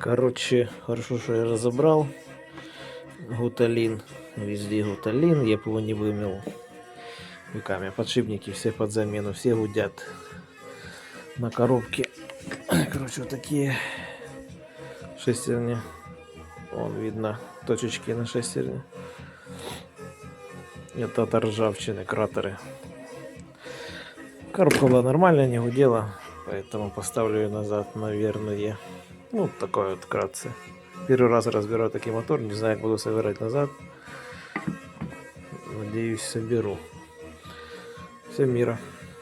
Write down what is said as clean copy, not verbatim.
Короче, хорошо, что я разобрал. Гуталин. Везде гуталин. Я бы его не вымыл веками. Подшипники все под замену. Все гудят на коробке. Короче, вот такие шестерни. Вон видно точечки на шестерне. Это от ржавчины, кратеры. Коробка была нормальная, не гудела. Поэтому поставлю ее назад, наверное. Ну, такое вот вкратце. Первый раз разбираю такой мотор. Не знаю, как буду собирать назад. Надеюсь, соберу. Всем мира.